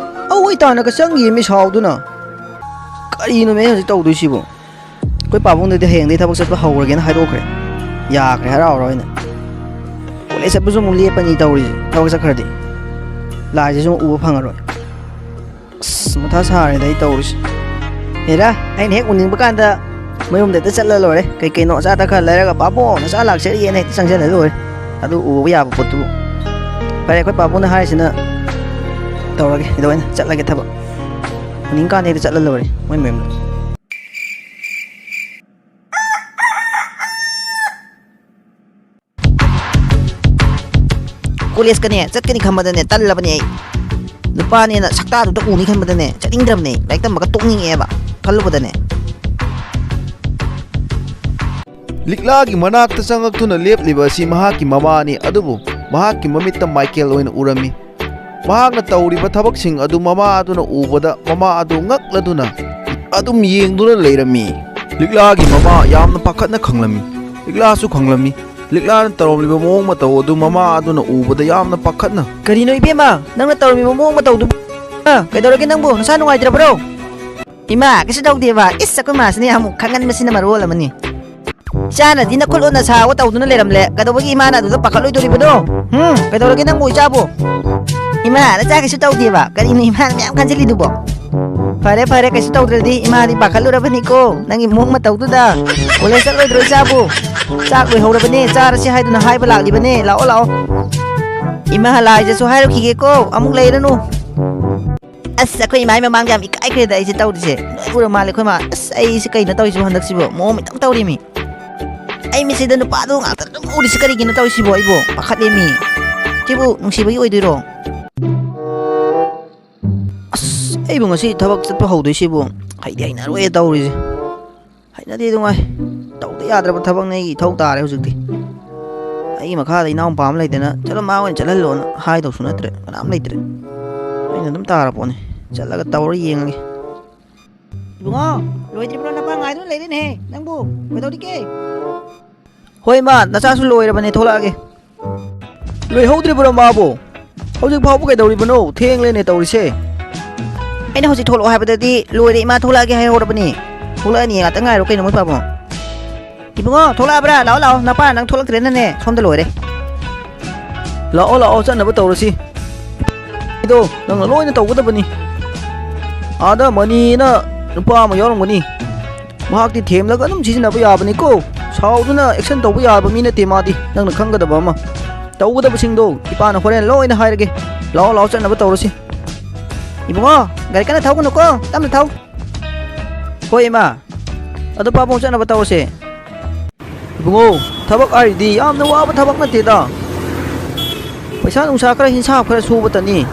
ꯑꯋꯣꯏ ꯇꯥꯅꯒ ꯆꯪꯒꯤꯃꯤ ꯁꯥꯎꯗꯨꯅ ꯀꯔꯤꯅꯣ ꯃꯦ ꯍꯧꯖꯤꯛ ꯇꯧꯗꯣꯏꯁꯤꯕꯣ ꯑꯩꯈꯣꯏ ꯄꯥꯕꯨꯡꯗꯗꯤ ꯍꯌꯦꯡꯗꯒꯤ ꯊꯕꯛ ꯆꯠꯄ ꯍꯧꯔꯒꯦꯅ ꯍꯥꯏꯗꯣꯛꯈ꯭ꯔꯦ ꯌꯥꯈ꯭ꯔꯦ ꯍꯔꯥꯎꯔꯣꯏꯅ ꯀꯣꯂꯦꯖ ꯆꯠꯄꯁꯨ ꯑꯃꯨꯛ ꯂꯦꯞꯄꯅꯤ ꯇꯧꯔꯤꯁꯦ ꯊꯕꯛ ꯆꯠꯈ꯭ꯔꯗꯤ ꯂꯥꯏꯁꯤꯁꯨ ꯑꯃꯨꯛ ꯎꯕ ꯐꯪꯉꯔꯣꯏ ꯑꯁ ꯃꯊꯥ ꯁꯥꯔꯦꯗ ꯑꯩ ꯇꯧꯔꯤꯁꯦ ꯍꯦꯔꯥ ꯑꯩꯅ ꯍꯦꯛ ꯎꯅꯤꯡꯕ ꯀꯥꯟꯗ ꯃꯌꯨꯝꯗ ꯍꯦꯛꯇ ꯆꯠꯂ ꯂꯣꯏꯔꯦ ꯀꯩꯅꯣ ꯑꯆꯥ ꯑꯊꯛ ꯈꯔ ꯂꯩꯔꯒ ꯄꯥꯕꯣ ꯅꯆꯥ ꯂꯥꯛꯆꯔꯤꯑꯅ ꯍꯦꯛꯇ ꯆꯪꯁꯤꯜꯂ ꯂꯣꯏꯔꯦ ꯑꯗꯨ ꯎꯕ ꯌꯥꯕ ꯄꯣꯠꯇꯨꯕꯨ ꯐꯔꯦ ꯑꯩꯈꯣꯏ ꯄꯥꯕꯨꯡꯅ ꯍꯥꯏꯔꯤꯁꯤꯅ ꯇꯧꯔꯒꯦ ꯀꯩꯗꯧꯑꯩꯅ ꯆꯠꯂꯒꯦ ꯊꯕꯛ ꯎꯅꯤꯡꯀꯥꯟꯗ ꯍꯦꯛꯇ ꯆꯠꯂ ꯂꯣꯏꯔꯦ ꯃꯣꯏ ꯃꯌꯨꯝꯗ ꯀꯣꯂꯦꯖꯀꯅꯦ ꯆꯠꯀꯅꯤ ꯈꯟꯕꯗꯅꯦ ꯇꯜꯂꯕꯅꯦ ꯑꯩ ꯅꯨꯄꯥꯅꯦꯅ ꯁꯛꯇꯥꯗꯨꯗ ꯎꯅꯤ ꯈꯟꯕꯗꯅꯦ ꯆꯠꯅꯤꯡꯗ꯭ꯔꯕꯅꯦ ꯂꯥꯏꯔꯤꯛ ꯇꯝꯕꯒ ꯇꯣꯛꯅꯤꯡꯉꯛꯑꯦꯕ ꯈꯜꯂꯨꯕꯗꯅꯦ ꯂꯤꯛꯂꯥꯒꯤ ꯃꯅꯥꯛꯇ ꯆꯪꯉꯛꯇꯨꯅ ꯂꯦꯞꯂꯤꯕ ꯑꯁꯤ ꯃꯍꯥꯛꯀꯤ ꯃꯃꯥꯅꯤ ꯑꯗꯨꯕꯨ ꯃꯍꯥꯛꯀꯤ ꯃꯃꯤꯠꯇ ꯃꯥꯏꯀꯦꯜ ꯑꯣꯏꯅ ꯎꯔꯝꯃꯤ ꯃꯍꯥꯛꯅ ꯇꯧꯔꯤꯕ ꯊꯕꯛꯁꯤꯡ ꯑꯗꯨ ꯃꯃꯥ ꯑꯗꯨꯅ ꯎꯕꯗ ꯃꯃꯥ ꯑꯗꯨ ꯉꯛꯂꯗꯨꯅ ꯑꯗꯨꯝ ꯌꯦꯡꯗꯨꯅ ꯂꯩꯔꯝꯃꯤ ꯂꯤꯛꯂꯥꯒꯤ ꯃꯃꯥ ꯌꯥꯝꯅ ꯄꯥꯈꯠꯅ ꯈꯪꯂꯝꯃꯤ ꯂꯤꯛꯂꯥꯁꯨ ꯈꯪꯂꯝꯃꯤ ꯂꯤꯛꯂꯥꯅ ꯇꯧꯔꯝꯂꯤꯕꯃꯑꯣꯡ ꯃꯇꯧ ꯑꯗꯨ ꯃꯃꯥ ꯑꯗꯨꯅ ꯎꯕꯗ ꯌꯥꯝꯅ ꯄꯥꯈꯠꯅ ꯀꯔꯤꯅꯣ ꯏꯕꯦꯝꯃ ꯅꯪꯅ ꯇꯧꯔꯝꯃꯤꯕ ꯃꯑꯣꯡ ꯃꯇꯧꯗꯨ ꯀꯩꯗꯧꯔꯒꯦ ꯅꯪꯕꯨ ꯅꯁꯥ ꯅꯨꯡꯉꯥꯏꯇ꯭ꯔꯕ꯭ꯔꯣ ꯏꯃꯥ ꯀꯩꯁꯨ ꯇꯧꯗꯦꯕ ꯏꯁ ꯑꯩꯈꯣꯏ ꯃꯥꯁꯤꯅ ꯌꯥꯝ ꯈꯪꯒꯟꯕꯁꯤꯅ ꯃꯔꯣꯜ ꯑꯃꯅꯤ ꯏꯆꯥꯅꯗꯤ ꯅꯈꯨꯠꯂꯣꯟꯅ ꯁꯥꯎꯕ ꯇꯧꯗꯨꯅ ꯂꯩꯔꯝꯂꯦ ꯀꯩꯗꯧꯕꯒꯤ ꯏꯃꯥꯅ ꯑꯗꯨꯗ ꯄꯥꯈꯠꯂꯣꯏꯗꯣꯔꯤꯕꯅꯣ ꯀꯩꯗꯧꯔꯒꯦ ꯅꯪꯕꯨ ꯏꯆꯥꯕꯨ ꯏꯃꯥ ꯅꯆꯥ ꯀꯩꯁꯨ ꯇꯧꯗꯦꯕ ꯀꯔꯤꯅꯣ ꯏꯃꯥꯅ ꯃꯌꯥꯝ ꯈꯟꯖꯤꯜꯂꯤꯗꯨꯕꯣ ꯐꯔꯦ ꯀꯩꯁꯨ ꯇꯧꯗ꯭ꯔꯗꯤ ꯏꯃꯥꯗꯤ ꯄꯥꯈꯠꯂꯨꯔꯕꯅꯤꯀꯣ ꯅꯪꯒꯤ ꯃꯑꯣꯡ ꯃꯇꯧꯗꯨꯗ ꯀꯣꯂꯦꯖ ꯆꯠꯂꯣꯏꯗ꯭ꯔꯣ ꯏꯆꯥꯕꯨ ꯆꯥꯛ ꯂꯣꯏꯍꯧꯔꯕꯅꯦ ꯆꯥꯔꯁꯤ ꯍꯥꯏꯗꯨꯅ ꯍꯥꯏꯕ ꯂꯥꯛꯂꯤꯕꯅꯦ ꯂꯥꯛꯑꯣ ꯏꯃꯥ ꯂꯥꯏꯖꯁꯨ ꯍꯥꯏꯔꯛꯈꯤꯒꯦꯀꯣ ꯑꯃꯨꯛ ꯂꯩꯔꯅꯨ ꯑꯁ ꯑꯩꯈꯣꯏ ꯏꯃꯥꯒꯤ ꯃꯃꯥꯡꯗ ꯌꯥꯝ ꯏꯀꯥꯏꯈ꯭ꯔꯦꯗ ꯑꯩꯁꯦ ꯇꯧꯔꯤꯁꯦ ꯂꯣꯏ ꯎꯔ ꯃꯥꯜꯂꯦ ꯑꯩꯈꯣꯏ ꯃꯥ ꯑꯁ ꯑꯩꯁꯦ ꯀꯩꯅꯣ ꯇꯧꯔꯤꯁꯤꯕꯣ ꯍꯟꯗꯛꯁꯤꯕꯣ ꯃꯑꯣꯡ ꯃꯤꯇꯪ ꯇꯧꯔꯤꯃꯤ ꯑꯩ ꯃꯤꯠꯁꯤꯗ ꯅꯨꯄꯥꯗꯣ ꯉꯥꯛꯇ ꯑꯗꯨꯝ ꯎꯔꯤꯁꯤ ꯀꯔꯤꯒꯤꯅꯣ ꯇꯧꯔꯤꯁꯤꯕꯣ ꯑꯩꯕꯣ ꯄꯥꯈꯠꯂꯦꯃꯤ ꯁꯤꯕꯨ ꯅꯨꯡꯁꯤꯕꯒꯤ ꯑꯣꯏꯗꯣꯏꯔꯣ ꯑꯁ ꯑꯩꯕꯨ ꯉꯁꯤ ꯊꯕꯛ ꯆꯠꯄ ꯍꯧꯗꯣꯏꯁꯤꯕꯨ ꯍꯩꯅꯔꯣꯏ ꯇꯧꯔꯤꯁꯦ ꯍꯩꯅꯗꯦ ꯅꯨꯡꯉꯥꯏ ꯇꯧꯗ ꯌꯥꯗ꯭ꯔꯕ ꯊꯕꯛꯅ ꯑꯩꯒꯤ ꯏꯊꯧ ꯇꯥꯔꯦ ꯍꯧꯖꯤꯛꯇꯤ ꯑꯩꯒꯤ ꯃꯈꯥꯗ ꯏꯅꯥꯎꯄꯥ ꯑꯃ ꯂꯩꯗꯅ ꯆꯠꯂꯣ ꯃꯥ ꯑꯣꯏꯅ ꯆꯠꯍꯜꯂꯣꯅ ꯍꯥꯏꯗꯧꯁꯨ ꯅꯠꯇ꯭ꯔꯦ ꯀꯅꯥꯝ ꯂꯩꯇ꯭ꯔꯦ ꯑꯩꯅ ꯑꯗꯨꯝ ꯇꯥꯔ ꯄꯣꯠꯅꯤ ꯆꯠꯂꯒ ꯇꯧꯔ ꯌꯦꯡꯉꯒꯦ ꯏꯕꯨꯡꯉꯣ ꯂꯣꯏꯗ꯭ꯔꯤꯕ꯭ꯔꯣ ꯅꯄꯥ ꯉꯥꯏꯗꯨꯅ ꯂꯩꯔꯦꯅꯦꯍꯦ ꯅꯪꯕꯨ ꯀꯩꯗꯧꯔꯤꯒꯦ ꯍꯣꯏ ꯃꯥ ꯅꯆꯥꯁꯨ ꯂꯣꯏꯔꯕꯅꯦ ꯊꯣꯛꯂꯛꯑꯒꯦ ꯂꯣꯏꯍꯧꯗ꯭ꯔꯤꯕ꯭ꯔꯣ ꯃꯥꯕꯨ ꯍꯧꯖꯤꯛ ꯐꯥꯎꯕ ꯀꯩꯗꯧꯔꯤꯕꯅꯣ ꯊꯦꯡꯂꯦꯅꯦ ꯇꯧꯔꯤꯁꯦ ꯑꯩꯅ ꯍꯧꯖꯤꯛ ꯊꯣꯛꯂꯛꯑꯣ ꯍꯥꯏꯕꯗꯗꯤ ꯂꯣꯏꯔꯦ ꯏꯃꯥ ꯊꯣꯛꯂꯛꯑꯒꯦ ꯍꯥꯏꯍꯧꯔꯕꯅꯤ ꯊꯣꯛꯂꯛꯑꯅꯤ ꯉꯥꯛꯇꯪ ꯉꯥꯏꯔꯣ ꯀꯩꯅꯣ ꯃꯣꯏ ꯄꯥꯕꯨꯡ ꯏꯕꯨꯡꯉꯣ ꯊꯣꯛꯂꯛꯑꯕ꯭ꯔꯥ ꯂꯥꯛꯑꯣ ꯅꯄꯥ ꯅꯪ ꯊꯣꯛꯂꯛꯇ꯭ꯔꯦꯅꯅꯦ ꯁꯣꯝꯗ ꯂꯣꯏꯔꯦ ꯂꯥꯛꯑꯣ ꯆꯠꯅꯕ ꯇꯧꯔꯁꯤ ꯑꯗꯣ ꯅꯪꯅ ꯂꯣꯏꯅ ꯇꯧꯒꯗꯕꯅꯤ ꯑꯥꯗ ꯃꯅꯤꯅ ꯅꯨꯄꯥ ꯑꯃ ꯌꯥꯎꯔꯝꯒꯅꯤ ꯃꯍꯥꯛꯇꯤ ꯊꯦꯝꯂꯒ ꯑꯗꯨꯝ ꯁꯤꯖꯤꯟꯅꯕ ꯌꯥꯕꯅꯤꯀꯣ ꯁꯥꯎꯗꯨꯅ ꯑꯦꯛꯁꯟ ꯇꯧꯕ ꯌꯥꯕ ꯃꯤ ꯅꯠꯇꯦ ꯃꯥꯗꯤ ꯅꯪꯅ ꯈꯪꯒꯗꯕ ꯑꯃ ꯇꯧꯒꯗꯕꯁꯤꯡꯗꯣ ꯏꯄꯥꯅ ꯍꯣꯔꯦꯟ ꯂꯣꯏꯅ ꯍꯥꯏꯔꯒꯦ ꯂꯥꯛꯑꯣ ꯆꯠꯅꯕ ꯇꯧꯔꯁꯤ ꯏꯕꯨꯡꯉꯣ ꯒꯥꯔꯤ ꯀꯟꯅ ꯊꯧꯒꯅꯨꯀꯣ ꯇꯞꯅ ꯊꯧ ꯍꯣꯏ ꯏꯃꯥ ꯑꯗꯨ ꯄꯥꯕꯨꯡ ꯆꯠꯅꯕ ꯇꯧꯔꯁꯦ ꯏꯕꯨꯡꯉꯣ ꯊꯕꯛ ꯍꯥꯏꯔꯤꯗꯤ ꯌꯥꯝꯅ ꯋꯥꯕ ꯊꯕꯛ ꯅꯠꯇꯦꯗ ꯄꯩꯁꯥ ꯅꯨꯡꯁꯥ ꯈꯔ ꯍꯤꯡꯁꯥꯞ ꯈꯔ ꯁꯨꯕꯇꯅꯤ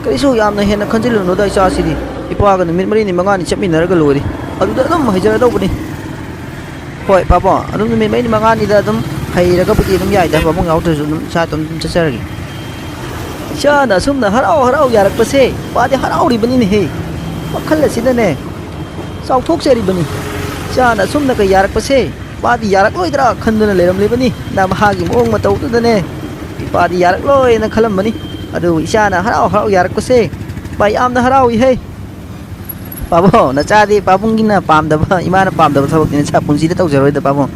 ꯀꯔꯤꯁꯨ ꯌꯥꯝꯅ ꯍꯦꯟꯅ ꯈꯟꯖꯤꯜꯂꯨꯅꯨꯗ ꯏꯆꯥꯁꯤꯗꯤ ꯏꯄꯥꯒ ꯅꯨꯃꯤꯠ 4-5 ꯆꯠꯃꯤꯟꯅꯔꯒ ꯂꯣꯏꯔꯦ ꯑꯗꯨꯗ ꯑꯗꯨꯝ ꯍꯩꯖꯔꯗꯧꯕꯅꯤ ꯍꯣꯏ ꯄꯥꯕꯨꯡ ꯑꯗꯨꯝ ꯅꯨꯃꯤꯠ 4-5ꯅꯤꯗ ꯑꯗꯨꯝ ꯍꯩꯔꯒꯕꯨꯗꯤ ꯑꯗꯨꯝ ꯌꯥꯏꯗ ꯄꯥꯕꯨꯡ ꯌꯥꯎꯗ꯭ꯔꯁꯨ ꯑꯗꯨꯝ ꯏꯆꯥ ꯑꯗꯨꯝ ꯆꯠꯆꯔꯒꯦ ꯏꯆꯥꯅ ꯑꯁꯨꯝꯅ ꯍꯔꯥꯎ ꯌꯥꯔꯛꯄꯁꯦ ꯏꯄꯥꯗꯤ ꯍꯔꯥꯎꯔꯤꯕꯅꯤꯅꯦꯍꯦ ꯋꯥꯈꯜ ꯑꯁꯤꯗꯅꯦ ꯆꯥꯎꯊꯣꯛꯆꯔꯤꯕꯅꯤ ꯏꯆꯥꯅ ꯑꯁꯨꯝꯅꯒ ꯌꯥꯔꯛꯄꯁꯦ ꯏꯄꯥꯗꯤ ꯌꯥꯔꯛꯂꯣꯏꯗ꯭ꯔꯥ ꯈꯟꯗꯨꯅ ꯂꯩꯔꯝꯂꯤꯕꯅꯤ ꯃꯍꯥꯛꯀꯤ ꯃꯑꯣꯡ ꯃꯇꯧꯗꯨꯗꯅꯦ ꯏꯄꯥꯗꯤ ꯌꯥꯔꯛꯂꯣꯏꯅ ꯈꯜꯂꯝꯕꯅꯤ ꯑꯗꯨꯕꯨ ꯏꯆꯥꯅ ꯍꯔꯥꯎ ꯌꯥꯔꯛꯄꯁꯦ ꯏꯄꯥ ꯌꯥꯝꯅ ꯍꯔꯥꯎꯏꯍꯦ ꯄꯥꯕꯨꯡ ꯅꯆꯥꯗꯤ ꯄꯥꯕꯨꯡꯒꯤꯅ ꯄꯥꯝꯗꯕ ꯏꯃꯥꯅ ꯄꯥꯝꯗꯕ ꯊꯕꯛꯇꯤ ꯅꯆꯥ ꯄꯨꯟꯁꯤꯗ ꯇꯧꯖꯔꯣꯏꯗ ꯄꯥꯕꯨꯡ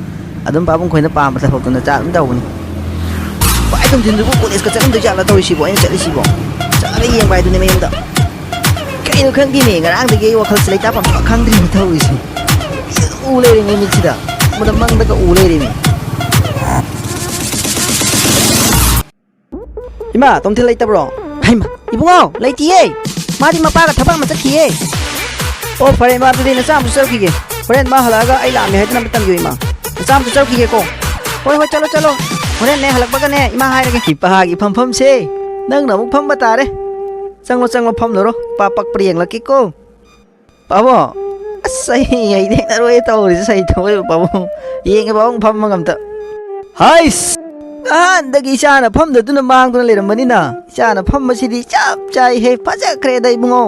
ꯑꯗꯨꯝ ꯄꯥꯕꯨꯡ ꯈꯣꯏꯅ ꯄꯥꯝꯕ ꯊꯕꯛꯇꯨ ꯅꯆꯥ ꯑꯗꯨꯝ ꯇꯧꯕꯅꯤ ꯄꯥꯏ ꯊꯨꯝꯊꯤꯟꯗꯨꯕꯨ ꯀꯣꯂꯦꯖꯀ ꯆꯠꯂꯝꯗꯣꯏ ꯖꯥꯠꯂ ꯇꯧꯔꯤꯁꯤꯕꯣ ꯑꯩꯅ ꯆꯠꯂꯤꯁꯤꯕꯣ ꯆꯠꯂꯒ ꯌꯦꯡꯕ ꯍꯥꯏꯗꯨꯅꯦ ꯃꯌꯨꯝꯗ ꯀꯩꯅꯣ ꯈꯪꯗꯦꯅꯦ ꯉꯔꯥꯡꯗꯒꯤ ꯑꯩ ꯋꯥꯈꯜꯁꯦ ꯂꯩꯇꯥꯐꯝ ꯈꯪꯗ꯭ꯔꯤꯅꯤ ꯇꯧꯔꯤꯁꯦ ꯎ ꯂꯩꯔꯤꯃꯤ ꯃꯤꯠꯁꯤꯗ ꯃꯪꯗꯒ ꯎ ꯂꯩꯔꯤꯃꯤ ꯏꯃꯥ ꯇꯣꯝꯊꯤꯟ ꯂꯩꯇꯕ꯭ꯔꯣ ꯍꯩꯃ ꯏꯕꯨꯡꯉꯣ ꯂꯩꯇꯤꯌꯦ ꯃꯥꯗꯤ ꯃꯄꯥꯒ ꯊꯕꯛ ꯑꯃ ꯆꯠꯈꯤꯌꯦ ꯑꯣ ꯐꯔꯦ ꯏꯃꯥ ꯑꯗꯨꯗꯤ ꯅꯆꯥ ꯑꯃꯁꯨ ꯆꯠꯈꯤꯒꯦ ꯍꯣꯔꯦꯟ ꯃꯥ ꯍꯜꯂꯛꯑꯒ ꯑꯩ ꯂꯥꯛꯑꯝꯃꯦ ꯍꯥꯏꯗꯨꯅ ꯑꯃ ꯇꯝꯕꯤꯌꯨ ꯏꯃꯥ ꯅꯆꯥ ꯑꯃꯁꯨ ꯆꯠꯈꯤꯒꯦꯀꯣ ꯍꯣꯏ ꯆꯠꯂꯣ ꯍꯣꯔꯦꯟꯅꯦ ꯍꯜꯂꯛꯄꯒꯅꯦ ꯏꯃꯥ ꯍꯥꯏꯔꯒꯦ ꯏꯄꯥꯒꯤ ꯐꯝꯐꯝꯁꯦ ꯅꯪꯅ ꯑꯃꯨꯛ ꯐꯝꯕ ꯇꯥꯔꯦ ꯆꯪꯉꯣ ꯐꯝꯂꯨꯔꯣ ꯏꯄꯥ ꯄꯛꯄ꯭ꯔꯥ ꯌꯦꯡꯂꯛꯀꯦꯀꯣ ꯄꯥꯕꯨꯡ ꯑꯁ ꯑꯩ ꯍꯩꯅꯔꯣꯏ ꯇꯧꯔꯤꯁꯦ ꯁꯩ ꯊꯣꯛꯑꯦ ꯄꯥꯕꯨꯡ ꯌꯦꯡꯉꯦ ꯄꯥꯕꯨꯡ ꯐꯝꯃꯒ ꯑꯝꯇ ꯍꯥꯏꯁ ꯅꯍꯥꯟꯗꯒꯤ ꯏꯆꯥꯅ ꯐꯝꯗꯗꯨꯅ ꯃꯥꯡꯗꯨꯅ ꯂꯩꯔꯝꯕꯅꯤꯅ ꯏꯆꯥꯅ ꯐꯝꯕꯁꯤꯗꯤ ꯆꯞ ꯆꯥꯏꯍꯦ ꯐꯖꯈ꯭ꯔꯦꯗ ꯏꯕꯨꯡꯉꯣ